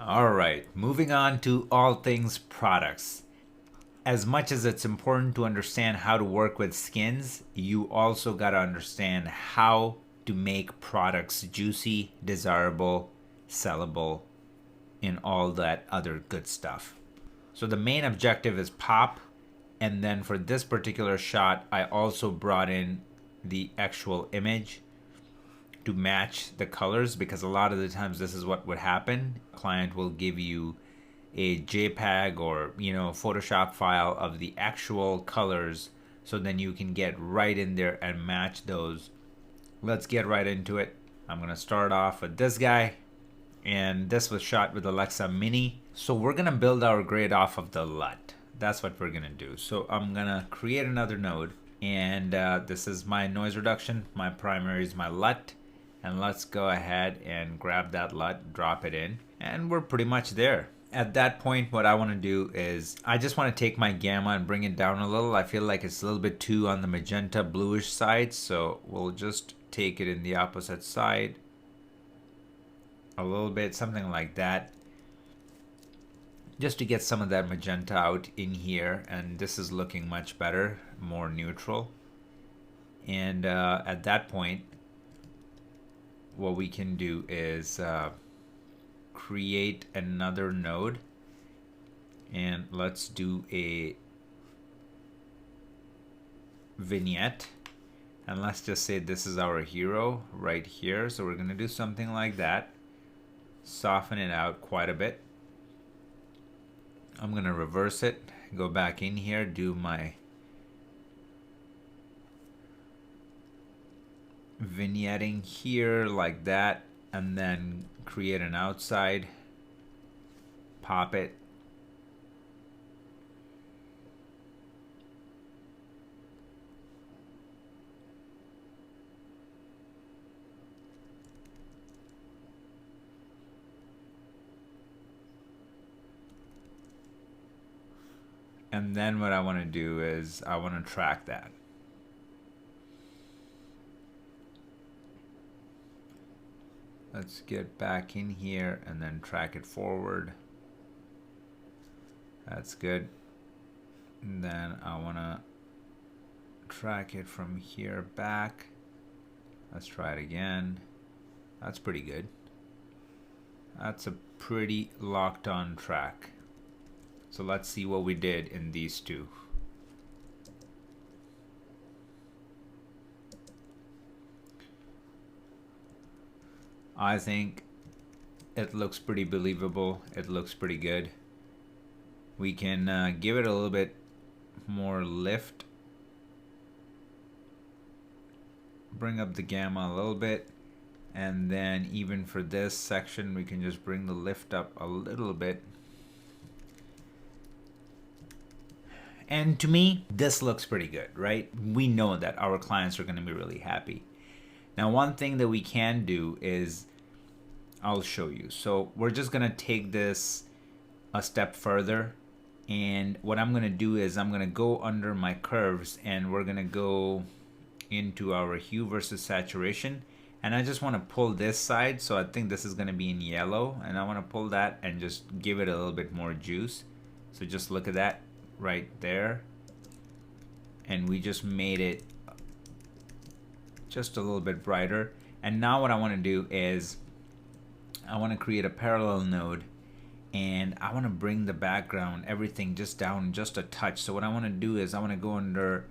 All right, moving on to all things products. As much as it's important to understand how to work with skins, you also got to understand how to make products juicy, desirable, sellable, and all that other good stuff. So the main objective is pop, and then for this particular shot, I also brought in the actual image to match the colors, because a lot of the times this is what would happen. A client will give you a JPEG or Photoshop file of the actual colors, so then you can get right in there and match those. Let's get right into it. I'm gonna start off with this guy, and this was shot with Alexa Mini. So we're gonna build our grid off of the LUT. That's what we're gonna do. So I'm gonna create another node, and this is my noise reduction. My primary is my LUT, and let's go ahead and grab that LUT, drop it in, and we're pretty much there. At that point, what I want to do is I just want to take my gamma and bring it down a little. I feel like it's a little bit too on the magenta bluish side, so we'll just take it in the opposite side a little bit, something like that, just to get some of that magenta out in here. And this is looking much better, more neutral. And at that point, what we can do is create another node, and let's do a vignette, and let's just say this is our hero right here. So we're gonna do something like that, soften it out quite a bit. I'm gonna reverse it, go back in here, do my vignetting here like that, and then create an outside, pop it, and then what I want to do is I want to track that. Let's get back in here and then track it forward. That's good. And then I want to track it from here back. Let's try it again. That's pretty good. That's a pretty locked on track. So let's see what we did in these two. I think it looks pretty believable. It looks pretty good. We can give it a little bit more lift. Bring up the gamma a little bit. And then even for this section, we can just bring the lift up a little bit. And to me, this looks pretty good, right? We know that our clients are going to be really happy. Now, one thing that we can do is, I'll show you. So we're just going to take this a step further. And what I'm going to do is I'm going to go under my curves, and we're going to go into our hue versus saturation. And I just want to pull this side. So I think this is going to be in yellow. And I want to pull that and just give it a little bit more juice. So just look at that right there. And we just made it just a little bit brighter. And now what I want to do is I want to create a parallel node, and I want to bring the background, everything just down just a touch. So what I want to do is I want to go under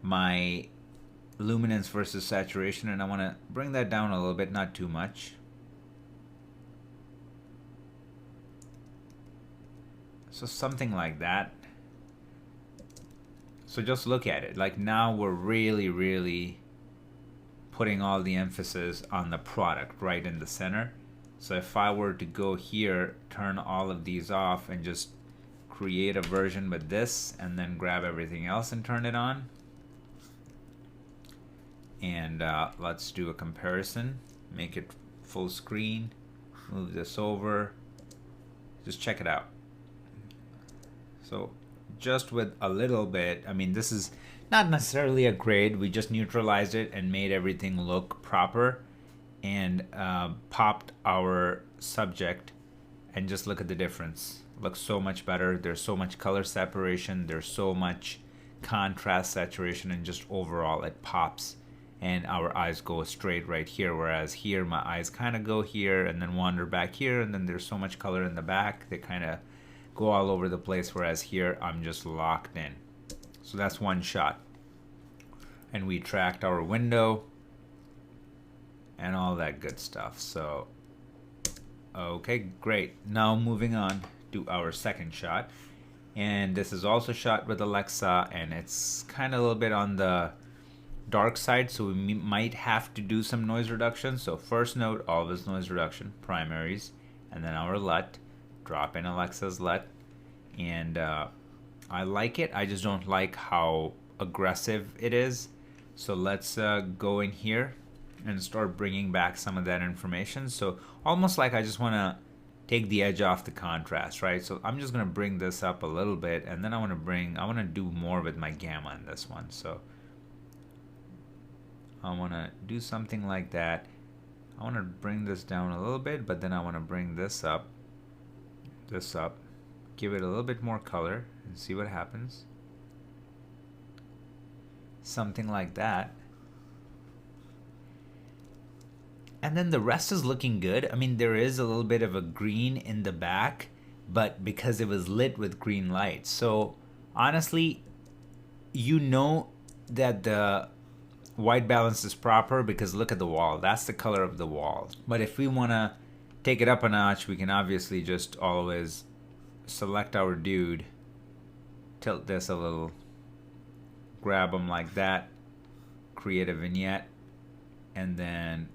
my luminance versus saturation, and I want to bring that down a little bit, not too much. So something like that. So just look at it. Like now we're really putting all the emphasis on the product right in the center. So if I were to go here, turn all of these off, and just create a version with this, and then grab everything else and turn it on. And let's do a comparison. Make it full screen. Move this over. Just check it out. So just with a little bit, I mean, this is not necessarily a grade. We just neutralized it and made everything look proper, and popped our subject and just look at the difference. Looks so much better. There's so much color separation. There's so much contrast saturation, and just overall it pops, and our eyes go straight right here, whereas here my eyes kind of go here and then wander back here, and then there's so much color in the back they kind of go all over the place, whereas here I'm just locked in. So that's one shot, and we tracked our window and all that good stuff. So okay, great. Now moving on to our second shot, and this is also shot with Alexa, and it's kind of a little bit on the dark side, so we might have to do some noise reduction. So first note, always noise reduction, primaries, and then our LUT. Drop in Alexa's LUT, and I like it. I just don't like how aggressive it is. So let's go in here and start bringing back some of that information. So almost like I just want to take the edge off the contrast, right? So I'm just going to bring this up a little bit, and then I want to do more with my gamma in this one. So I want to do something like that. I want to bring this down a little bit, but then I want to bring this up, give it a little bit more color and see what happens. Something like that. And then the rest is looking good. I mean, there is a little bit of a green in the back, but because it was lit with green light. So honestly, you know that the white balance is proper because look at the wall. That's the color of the wall. But if we want to take it up a notch, we can obviously just always select our dude, tilt this a little, grab him like that, create a vignette, and then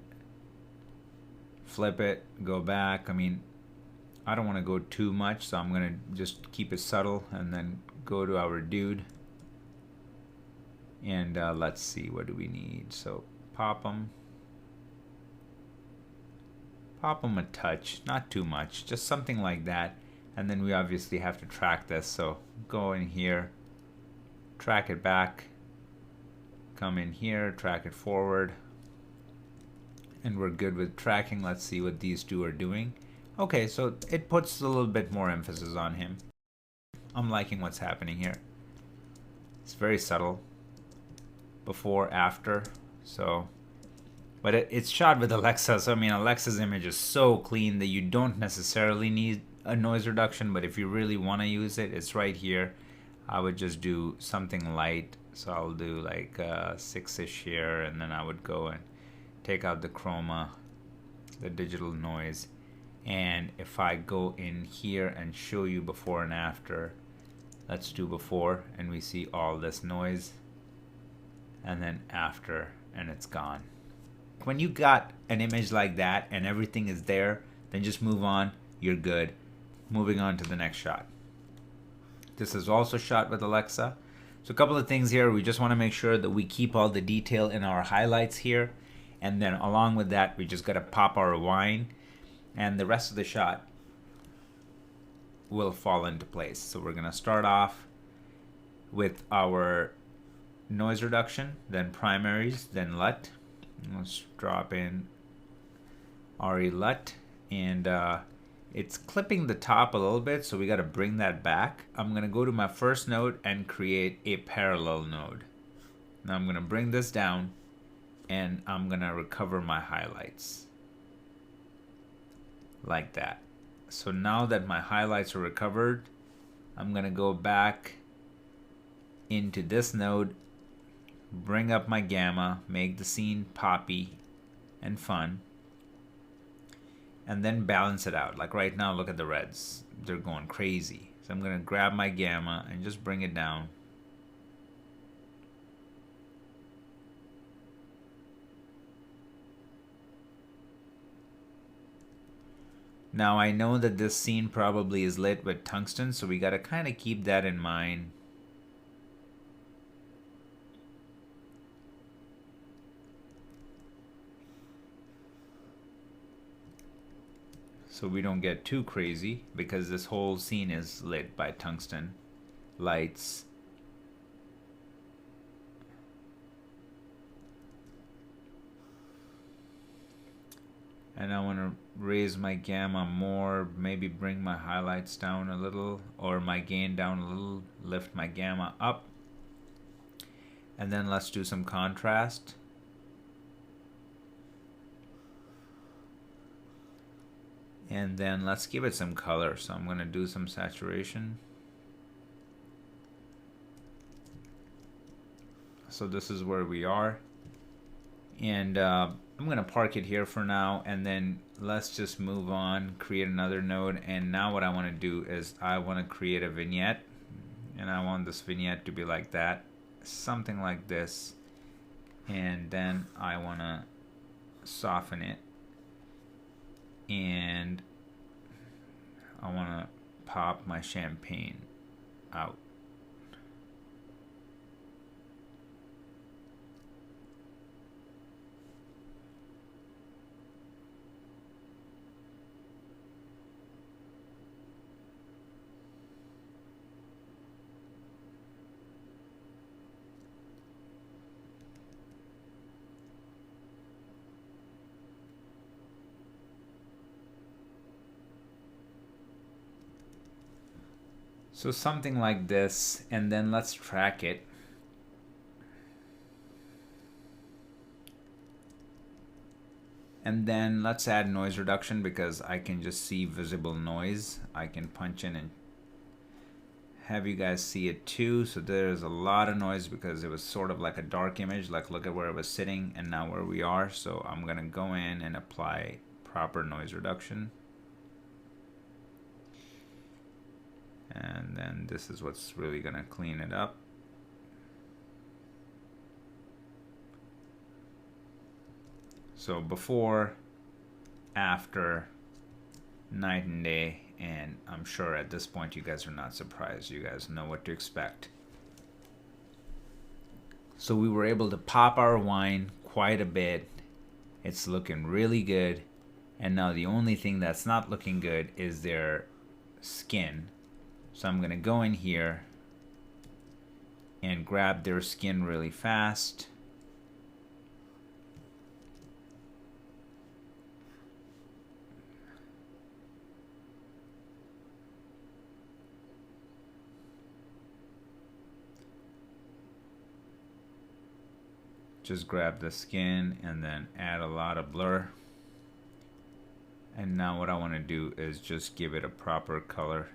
flip it, go back. I mean, I don't want to go too much, so I'm going to just keep it subtle and then go to our dude. And let's see, what do we need? So pop them a touch, not too much, just something like that. And then we obviously have to track this, so go in here, track it back, come in here, track it forward, and we're good with tracking. Let's see what these two are doing. Okay, so it puts a little bit more emphasis on him. I'm liking what's happening here. It's very subtle. Before, after. So, but it's shot with Alexa, so I mean, Alexa's image is so clean that you don't necessarily need a noise reduction, but if you really want to use it, it's right here. I would just do something light, so I'll do like 6-ish here, and then I would go and take out the chroma, the digital noise, and if I go in here and show you before and after, let's do before, and we see all this noise, and then after, and it's gone. When you got an image like that and everything is there, then just move on, you're good. Moving on to the next shot. This is also shot with Alexa. So a couple of things here, we just want to make sure that we keep all the detail in our highlights here, and then along with that, we just got to pop our wine, and the rest of the shot will fall into place. So we're going to start off with our noise reduction, then primaries, then LUT. Let's drop in RE LUT, and it's clipping the top a little bit, so we got to bring that back. I'm going to go to my first node and create a parallel node. Now I'm going to bring this down, and I'm going to recover my highlights like that. So now that my highlights are recovered, I'm going to go back into this node, bring up my gamma, make the scene poppy and fun, and then balance it out. Like right now, look at the reds. They're going crazy. So I'm going to grab my gamma and just bring it down. Now I know that this scene probably is lit with tungsten, so we got to kind of keep that in mind. So we don't get too crazy, because this whole scene is lit by tungsten lights. and I want to raise my gamma more, maybe bring my highlights down a little, or my gain down a little, lift my gamma up. And then let's do some contrast. And then let's give it some color. So I'm going to do some saturation. So this is where we are. And I'm going to park it here for now. And then let's just move on, create another node. And now what I want to do is I want to create a vignette. And I want this vignette to be like that. Something like this. And then I want to soften it. And I want to pop my champagne out. So something like this, and then let's track it. And then let's add noise reduction because I can just see visible noise. I can punch in and have you guys see it too. So there's a lot of noise because it was sort of like a dark image. Like look at where it was sitting and now where we are. So I'm gonna go in and apply proper noise reduction. And then this is what's really gonna clean it up. So before, after, night and day, and I'm sure at this point you guys are not surprised. You guys know what to expect. So we were able to pop our wine quite a bit. It's looking really good. And now the only thing that's not looking good is their skin. So I'm gonna go in here and grab their skin really fast. Just grab the skin and then add a lot of blur. And now what I want to do is just give it a proper color.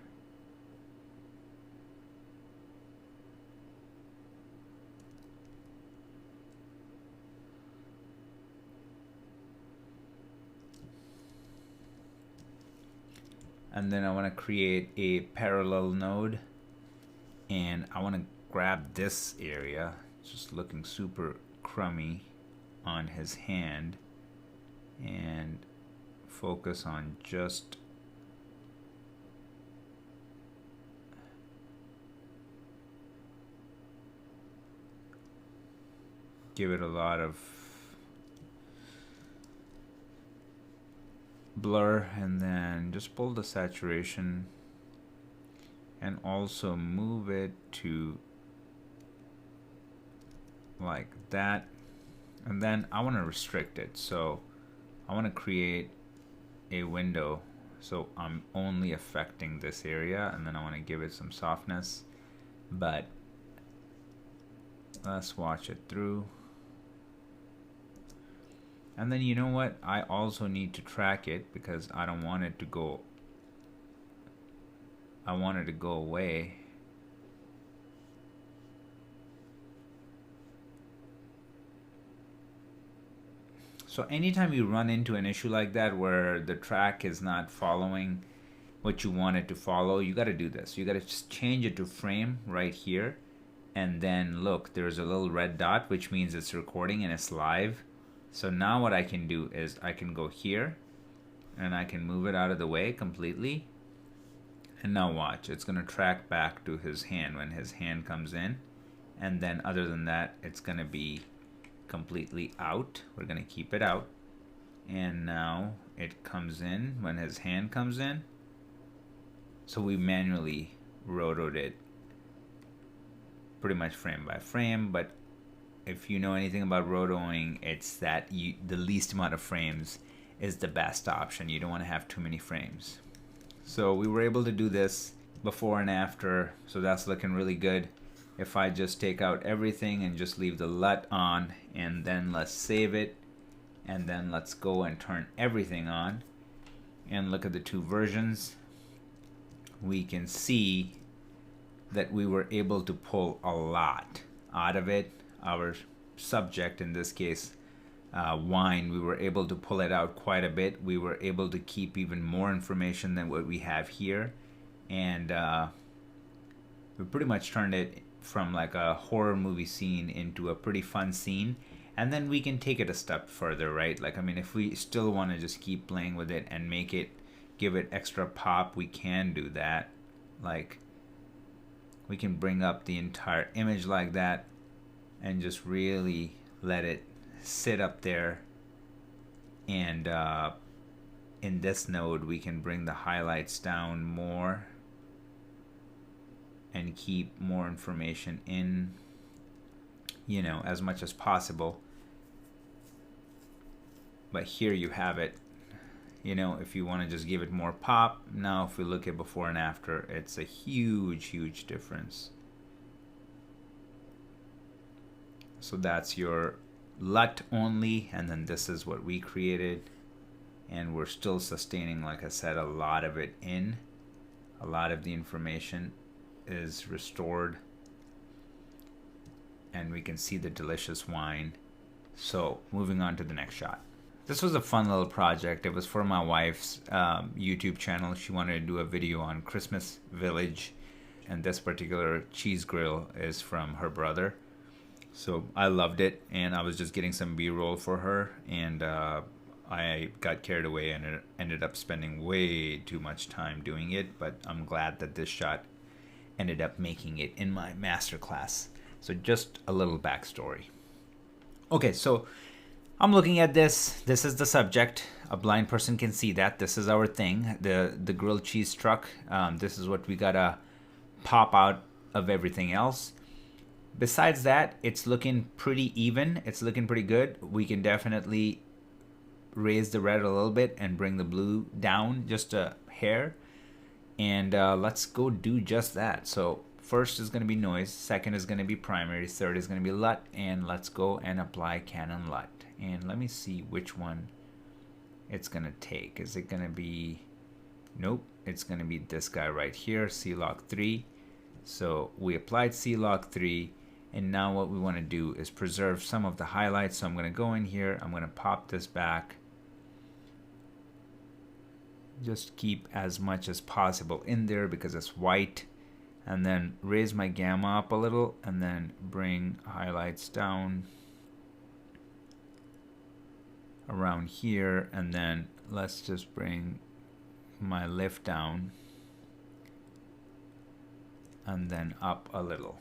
And then I want to create a parallel node, and I want to grab this area, just looking super crummy on his hand, and focus on just give it a lot of blur, and then just pull the saturation and also move it to like that. And then I want to restrict it, so I want to create a window so I'm only affecting this area, and then I want to give it some softness. But let's watch it through. And then you know what, I also need to track it because I don't want it to go, I want it to go away. So anytime you run into an issue like that where the track is not following what you want it to follow, you got to do this. You got to just change it to frame right here, and then look, there's a little red dot, which means it's recording and it's live. So now what I can do is I can go here and I can move it out of the way completely. And now watch, it's going to track back to his hand when his hand comes in. And then other than that, it's going to be completely out. We're going to keep it out. And now it comes in when his hand comes in. So we manually rotoed it pretty much frame by frame, but if you know anything about rotoing, it's that the least amount of frames is the best option. You don't want to have too many frames. So we were able to do this before and after, so that's looking really good. If I just take out everything and just leave the LUT on, and then let's save it, and then let's go and turn everything on and look at the two versions, we can see that we were able to pull a lot out of it. Our subject, in this case wine, we were able to pull it out quite a bit. We were able to keep even more information than what we have here, and we pretty much turned it from like a horror movie scene into a pretty fun scene. And then we can take it a step further, right? Like, I mean, if we still want to just keep playing with it and make it, give it extra pop, we can do that. Like, we can bring up the entire image like that and just really let it sit up there. And in this node, we can bring the highlights down more and keep more information in, you know, as much as possible. But here you have it. You know, if you want to just give it more pop, now if we look at before and after, it's a huge difference. So that's your LUT only, and then this is what we created, and we're still sustaining, like I said, a lot of it in. A lot of the information is restored, and we can see the delicious wine. So moving on to the next shot. This was a fun little project. It was for my wife's YouTube channel. She wanted to do a video on Christmas Village, and this particular cheese grill is from her brother. So I loved it, and I was just getting some B-roll for her, and I got carried away and ended up spending way too much time doing it, but I'm glad that this shot ended up making it in my masterclass. So just a little backstory. Okay, so I'm looking at this. This is the subject. A blind person can see that. This is our thing, the grilled cheese truck. This is what we gotta pop out of everything else. Besides that, it's looking pretty even. It's looking pretty good. We can definitely raise the red a little bit and bring the blue down just a hair. And let's go do just that. So first is going to be noise, second is going to be primary, third is going to be LUT, and let's go and apply Canon LUT. And let me see which one it's going to take. Is it going to be, nope, it's going to be this guy right here, C-Log 3. So we applied C-Log 3, and now what we want to do is preserve some of the highlights. So I'm going to go in here, I'm going to pop this back. Just keep as much as possible in there because it's white, and then raise my gamma up a little, and then bring highlights down around here, and then let's just bring my lift down and then up a little.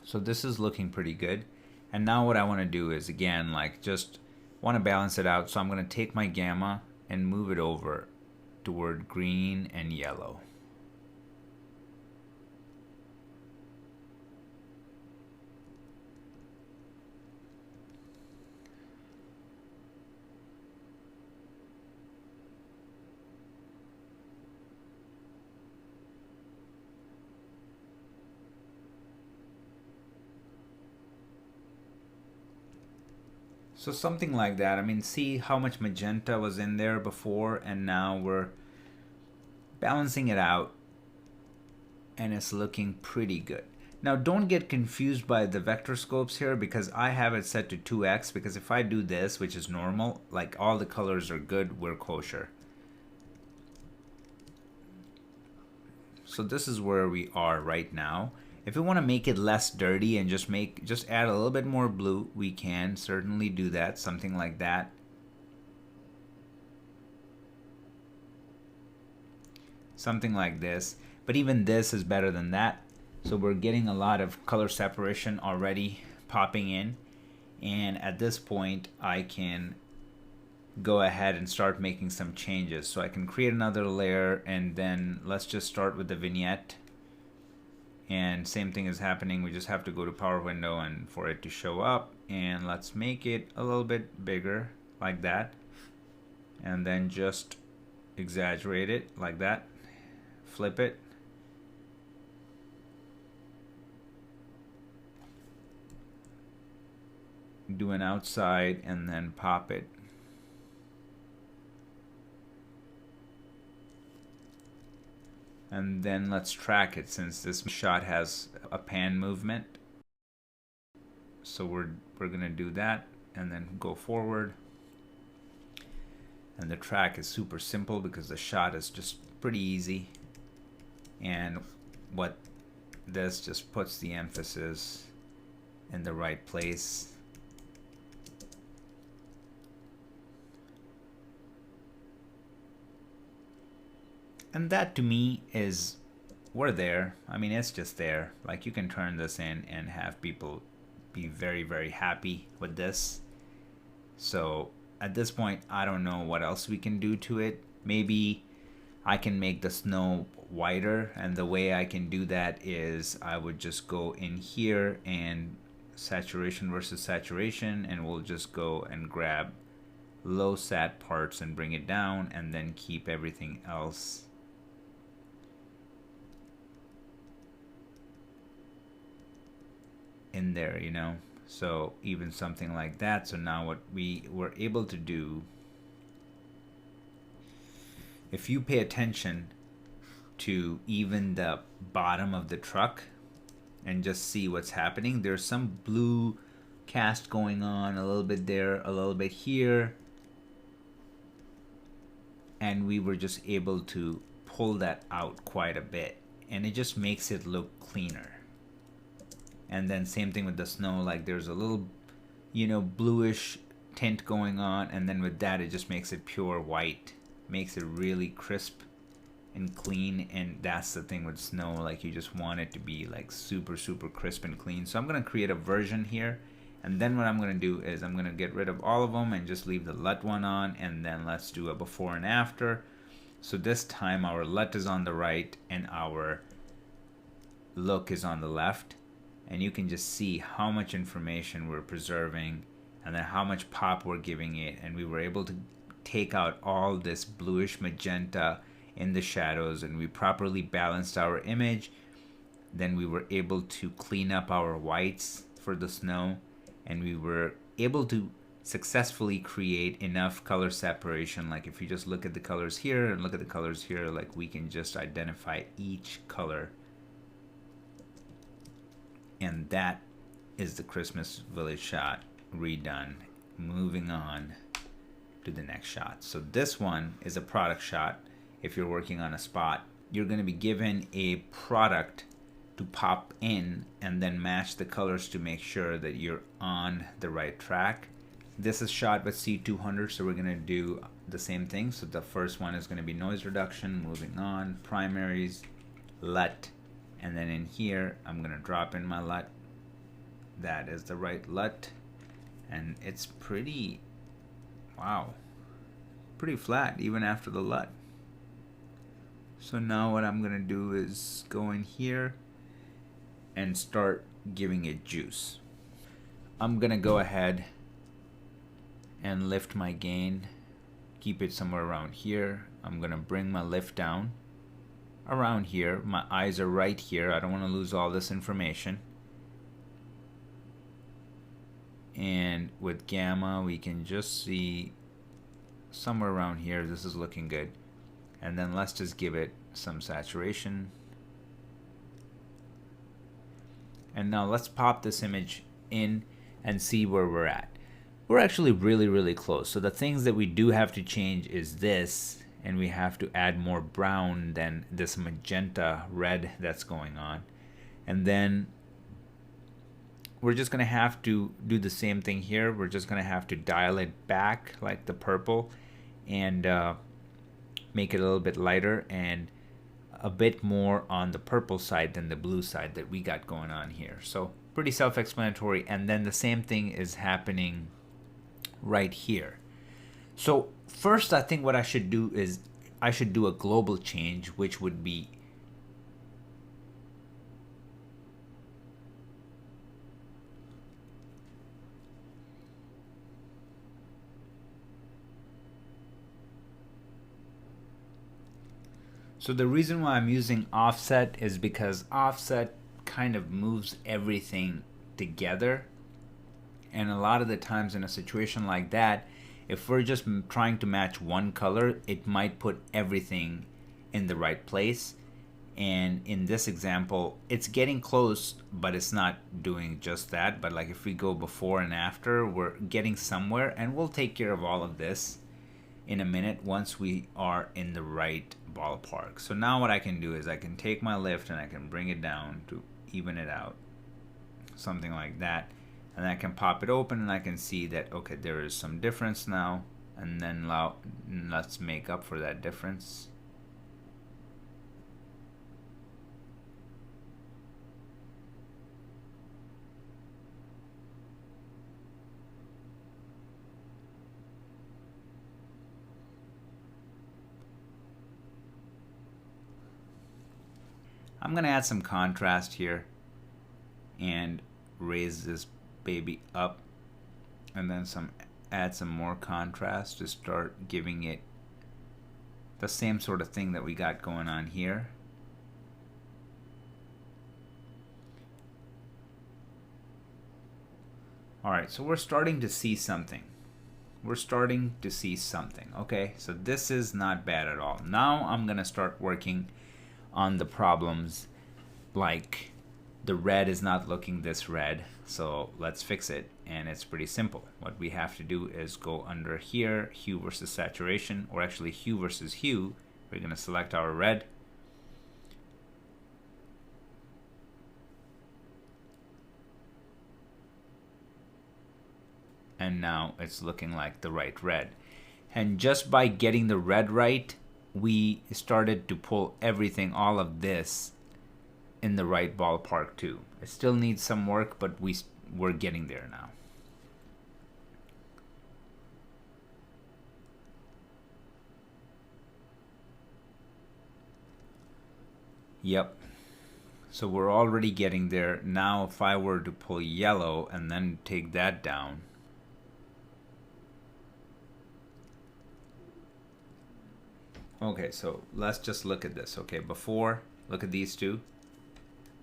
So this is looking pretty good. And now what I want to do is, again, like, just want to balance it out. So I'm going to take my gamma and move it over toward green and yellow. So something like that. I mean, see how much magenta was in there before, and now we're balancing it out, and it's looking pretty good. Now don't get confused by the vector scopes here, because I have it set to 2x, because if I do this, which is normal, like all the colors are good, we're kosher. So this is where we are right now. If we want to make it less dirty and just add a little bit more blue, we can certainly do that, something like that. Something like this. But even this is better than that. So we're getting a lot of color separation already popping in. And at this point, I can go ahead and start making some changes. So I can create another layer, and then let's just start with the vignette. And same thing is happening. We just have to go to power window and for it to show up, and let's make it a little bit bigger like that, and then just exaggerate it like that, flip it, do an outside, and then pop it. And then let's track it, since this shot has a pan movement. So we're gonna do that and then go forward. And the track is super simple because the shot is just pretty easy. And what this just puts the emphasis in the right place. And that to me is, we're there. I mean, it's just there. Like, you can turn this in and have people be very, very happy with this. So at this point, I don't know what else we can do to it. Maybe I can make the snow whiter, and the way I can do that is I would just go in here and saturation versus saturation, and we'll just go and grab low sat parts and bring it down, and then keep everything else in there, you know. So even something like that. So now what we were able to do, if you pay attention to even the bottom of the truck and just see what's happening, there's some blue cast going on a little bit there, a little bit here, and we were just able to pull that out quite a bit, and it just makes it look cleaner. And then same thing with the snow, like there's a little, you know, bluish tint going on, and then with that it just makes it pure white, makes it really crisp and clean. And that's the thing with snow, like you just want it to be like super crisp and clean. So I'm gonna create a version here, and then what I'm gonna do is I'm gonna get rid of all of them and just leave the LUT one on, and then let's do a before and after. So this time our LUT is on the right and our look is on the left. And you can just see how much information we're preserving, and then how much pop we're giving it. And we were able to take out all this bluish magenta in the shadows, and we properly balanced our image. Then we were able to clean up our whites for the snow, and we were able to successfully create enough color separation. Like if you just look at the colors here and look at the colors here, like we can just identify each color. And that is the Christmas Village shot redone. Moving on to the next shot. So this one is a product shot. If you're working on a spot, you're going to be given a product to pop in and then match the colors to make sure that you're on the right track. This is shot with C200, so we're going to do the same thing. So the first one is going to be noise reduction. Moving on, primaries, LUT. And then in here, I'm going to drop in my LUT. That is the right LUT. And it's pretty, wow, pretty flat even after the LUT. So now what I'm going to do is go in here and start giving it juice. I'm going to go ahead and lift my gain. Keep it somewhere around here. I'm going to bring my lift down around here. My eyes are right here. I don't want to lose all this information. And with gamma we can just see somewhere around here. This is looking good. And then let's just give it some saturation. And now let's pop this image in and see where we're at. We're actually really close. So the things that we do have to change is this, and we have to add more brown than this magenta red that's going on. And then we're just gonna have to do the same thing here. We're just gonna have to dial it back like the purple, and make it a little bit lighter and a bit more on the purple side than the blue side that we got going on here. So pretty self-explanatory. And then the same thing is happening right here. So first, I think what I should do is I should do a global change, which would be So the reason why I'm using offset is because offset kind of moves everything together. And a lot of the times in a situation like that, if we're just trying to match one color, it might put everything in the right place. And in this example, it's getting close, but it's not doing just that. But like if we go before and after, we're getting somewhere, and we'll take care of all of this in a minute once we are in the right ballpark. So now what I can do is I can take my lift and I can bring it down to even it out, something like that, and I can pop it open and I can see that okay, there is some difference now, and then let's make up for that difference. I'm gonna add some contrast here and raise this baby up, and then add some more contrast to start giving it the same sort of thing that we got going on here. Alright, so we're starting to see something. We're starting to see something. Okay, so this is not bad at all. Now I'm gonna start working on the problems, like the red is not looking this red, so let's fix it. And it's pretty simple. What we have to do is go under here, hue versus saturation, or actually hue versus hue. We're going to select our red, and now it's looking like the right red. And just by getting the red right, we started to pull everything, all of this, in the right ballpark too. It still needs some work, but we're getting there now. Yep. So we're already getting there. Now if I were to pull yellow and then take that down, okay, so let's just look at this. Okay, before, look at these two.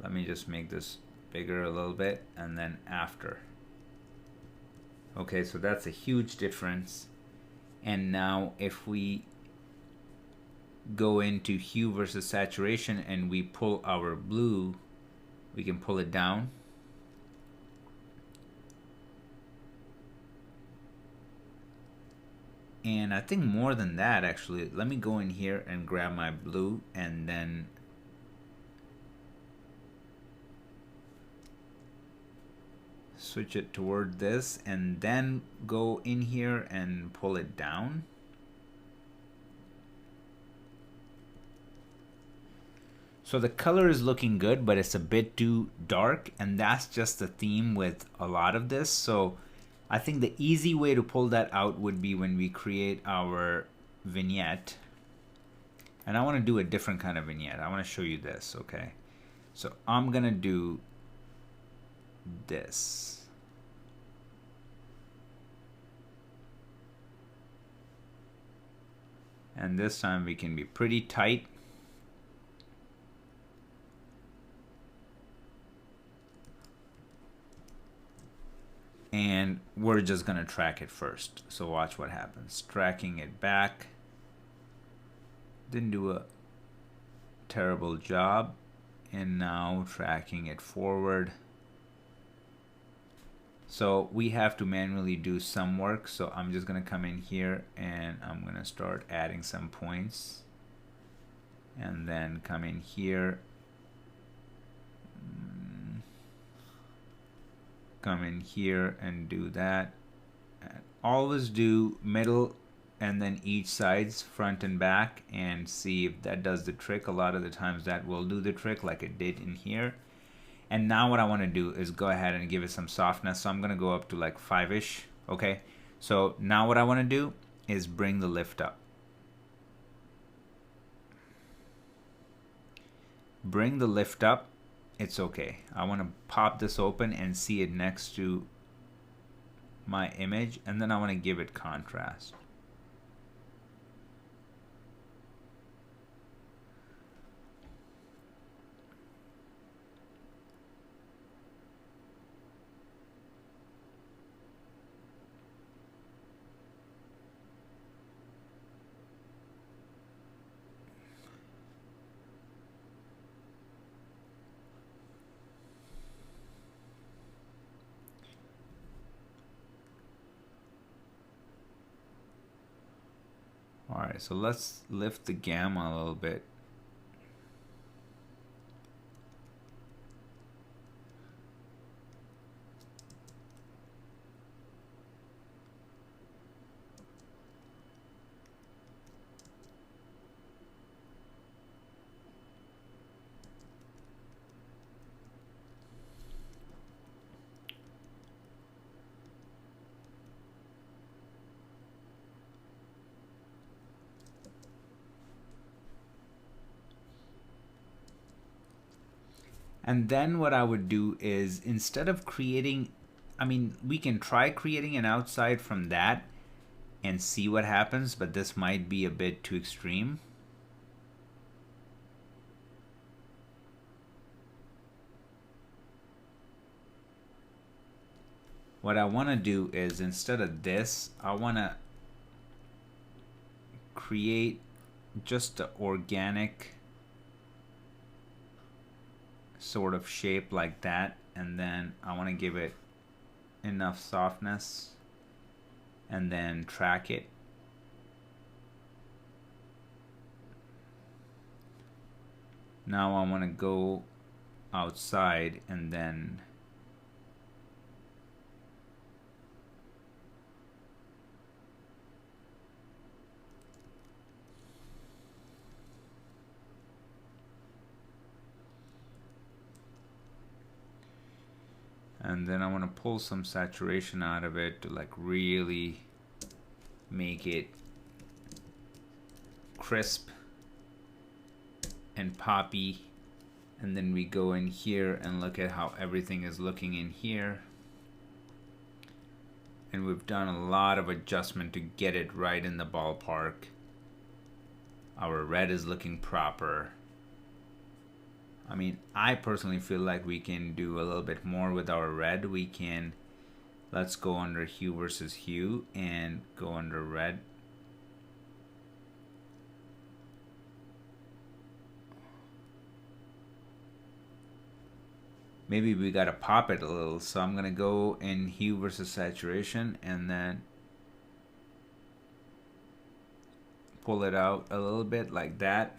Let me just make this bigger a little bit, and then after. Okay, so that's a huge difference. And now if we go into hue versus saturation and we pull our blue, we can pull it down. And I think more than that, actually, let me go in here and grab my blue and then switch it toward this, and then go in here and pull it down. So the color is looking good, but it's a bit too dark, and that's just the theme with a lot of this. So I think the easy way to pull that out would be when we create our vignette. And I want to do a different kind of vignette. I want to show you this, okay? So I'm gonna do this. And this time we can be pretty tight. And we're just gonna track it first. So watch what happens. Tracking it back. Didn't do a terrible job. And now tracking it forward. So we have to manually do some work. So I'm just gonna come in here and I'm gonna start adding some points. And then come in here. Come in here and do that. And always do middle and then each sides, front and back, and see if that does the trick. A lot of the times that will do the trick, like it did in here. And now what I want to do is go ahead and give it some softness. So I'm going to go up to like 5-ish. Okay. So now what I want to do is bring the lift up. Bring the lift up. It's okay. I want to pop this open and see it next to my image, and then I want to give it contrast. All right, so let's lift the gamma a little bit. And then what I would do is, instead of creating, I mean, we can try creating an outside from that and see what happens, but this might be a bit too extreme. What I want to do is, instead of this, I want to create just the organic sort of shape like that, and then I want to give it enough softness and then track it. Now I want to go outside and then I want to pull some saturation out of it to like really make it crisp and poppy. And then we go in here and look at how everything is looking in here. And we've done a lot of adjustment to get it right in the ballpark. Our red is looking proper. I mean, I personally feel like we can do a little bit more with our red. We can, let's go under hue versus hue and go under red. Maybe we gotta pop it a little, so I'm gonna go in hue versus saturation and then pull it out a little bit like that.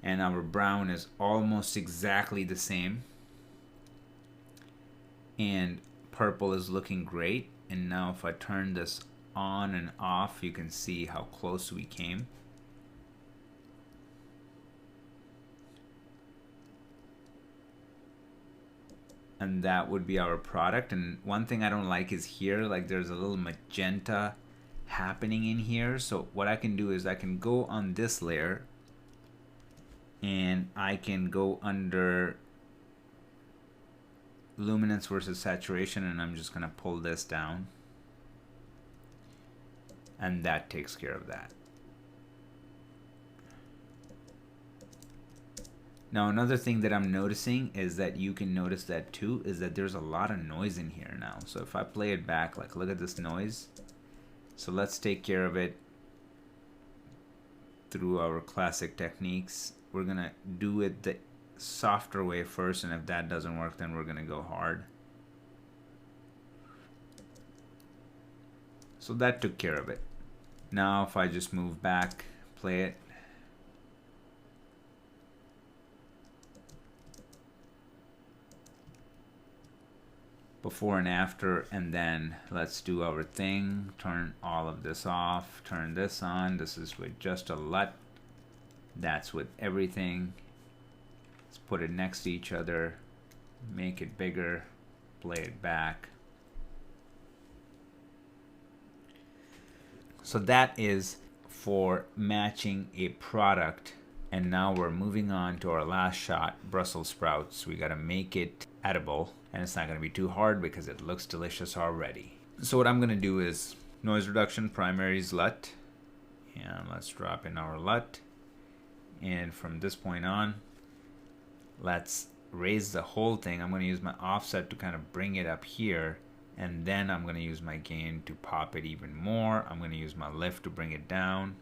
And our brown is almost exactly the same, and purple is looking great. And now if I turn this on and off, you can see how close we came. And that would be our product. And one thing I don't like is here, like there's a little magenta happening in here. So what I can do is I can go on this layer and I can go under luminance versus saturation, and I'm just gonna pull this down, and that takes care of that. Now another thing that I'm noticing is that you can notice that too, is that there's a lot of noise in here now. So if I play it back, like look at this noise. So let's take care of it through our classic techniques. We're gonna do it the softer way first, and if that doesn't work, then we're gonna go hard. So that took care of it. Now if I just move back, play it, before and after, and then let's do our thing. Turn all of this off, turn this on. This is with just a LUT. That's with everything. Let's put it next to each other, make it bigger, play it back. So that is for matching a product. And now we're moving on to our last shot, Brussels sprouts. We gotta make it edible, and it's not gonna be too hard because it looks delicious already. So what I'm gonna do is noise reduction, primaries, LUT, and let's drop in our LUT. And from this point on, let's raise the whole thing. I'm going to use my offset to kind of bring it up here, and then I'm going to use my gain to pop it even more. I'm going to use my lift to bring it down,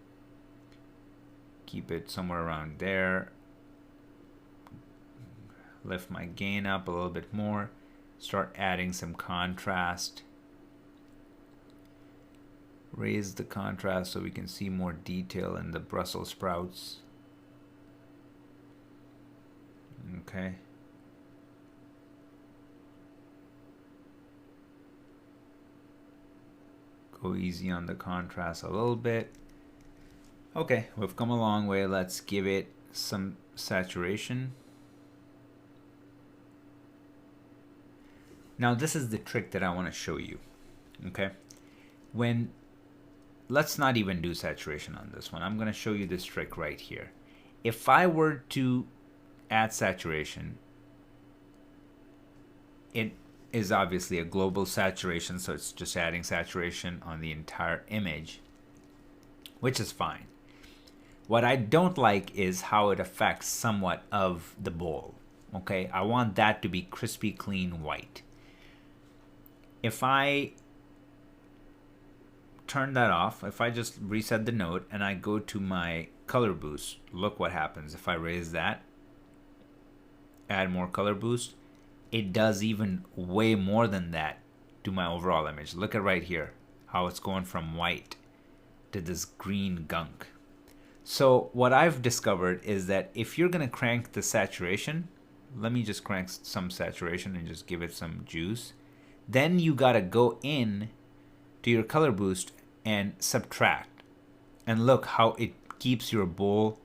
keep it somewhere around there, lift my gain up a little bit more, start adding some contrast. raise the contrast so we can see more detail in the Brussels sprouts. Okay. Go easy on the contrast a little bit. Okay, we've come a long way. Let's give it some saturation. Now this is the trick that I want to show you. Okay, let's not even do saturation on this one. I'm going to show you this trick right here. If I were to add saturation, it is obviously a global saturation, so it's just adding saturation on the entire image, which is fine. What I don't like is how it affects somewhat of the bowl. Okay, I want that to be crispy, clean, white. If I turn that off, if I just reset the node and I go to my color boost, look what happens. If I raise that, add more color boost, it does even way more than that to my overall image. Look at right here, how it's going from white to this green gunk. So what I've discovered is that if you're gonna crank the saturation, let me just crank some saturation and just give it some juice. Then you gotta go in to your color boost and subtract. And look how it keeps your bowl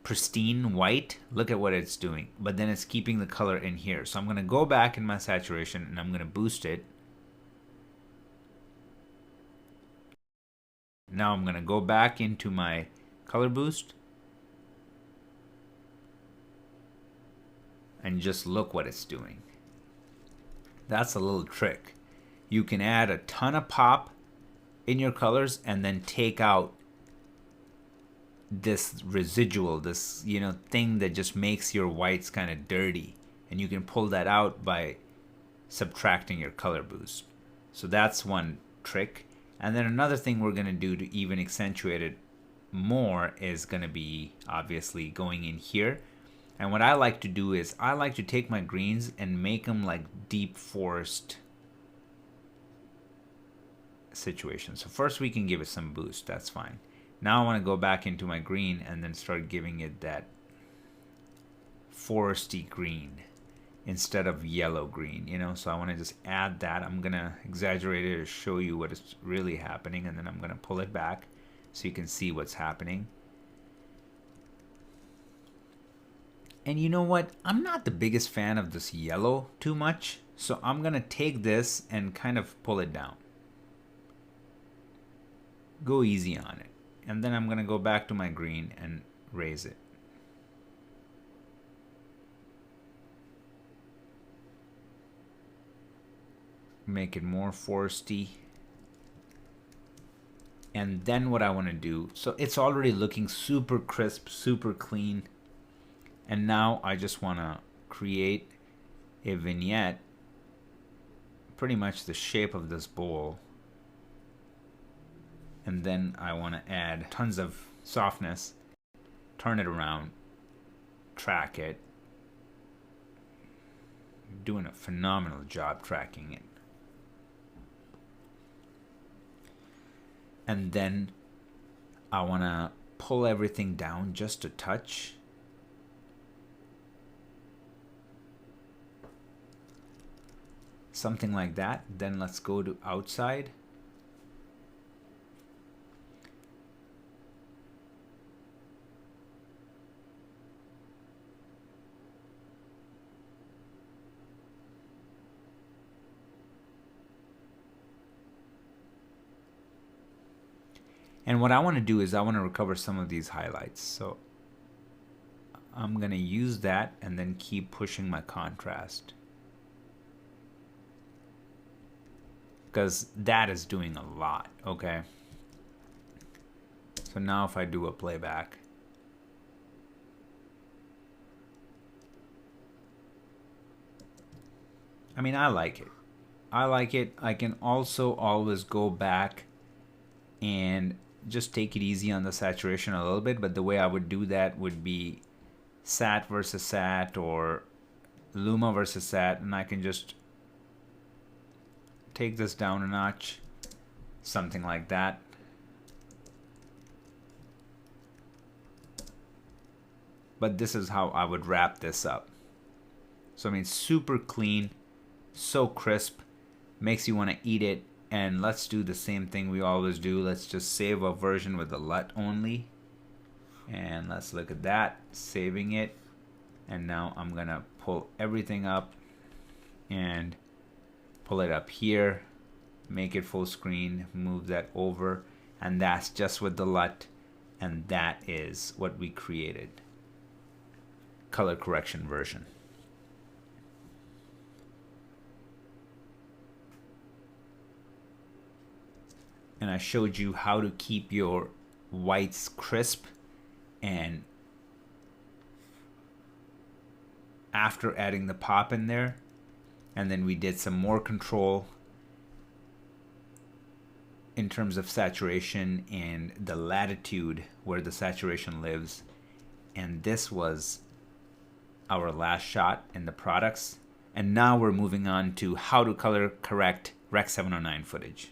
pristine white. Look at what it's doing. But then it's keeping the color in here. So I'm gonna go back in my saturation and I'm gonna boost it. Now I'm gonna go back into my color boost. And just look what it's doing. That's a little trick. You can add a ton of pop in your colors and then take out this residual, this thing that just makes your whites kind of dirty, and you can pull that out by subtracting your color boost. So that's one trick. And then another thing we're going to do to even accentuate it more is going to be obviously going in here. And what I like to do is I like to take my greens and make them like deep forest situation. So first we can give it some boost, that's fine. Now I want to go back into my green and then start giving it that foresty green instead of yellow green, so I want to just add that. I'm gonna exaggerate it to show you what is really happening, and then I'm gonna pull it back so you can see what's happening. And you know what? I'm not the biggest fan of this yellow too much, so I'm gonna take this and kind of pull it down. Go easy on it. And then I'm gonna go back to my green and raise it. Make it more foresty. And then what I want to do, so it's already looking super crisp, super clean. And now I just want to create a vignette, pretty much the shape of this bowl. And then I want to add tons of softness, turn it around, track it. Doing a phenomenal job tracking it. And then I want to pull everything down just a touch. Something like that. Then let's go to outside. And what I want to do is I want to recover some of these highlights. So I'm going to use that and then keep pushing my contrast, because that is doing a lot. Okay. So now if I do a playback, I mean, I like it. I like it. I can also always go back and just take it easy on the saturation a little bit, but the way I would do that would be sat versus sat or luma versus sat, and I can just take this down a notch, something like that. But this is how I would wrap this up. So I mean, super clean, so crisp, makes you want to eat it. And let's do the same thing we always do. Let's just save a version with the LUT only. And let's look at that, saving it. And now I'm gonna pull everything up and pull it up here, make it full screen, move that over, and that's just with the LUT, and that is what we created. Color correction version. And I showed you how to keep your whites crisp, and after adding the pop in there, and then we did some more control in terms of saturation and the latitude where the saturation lives. And this was our last shot in the products. And now we're moving on to how to color correct Rec. 709 footage.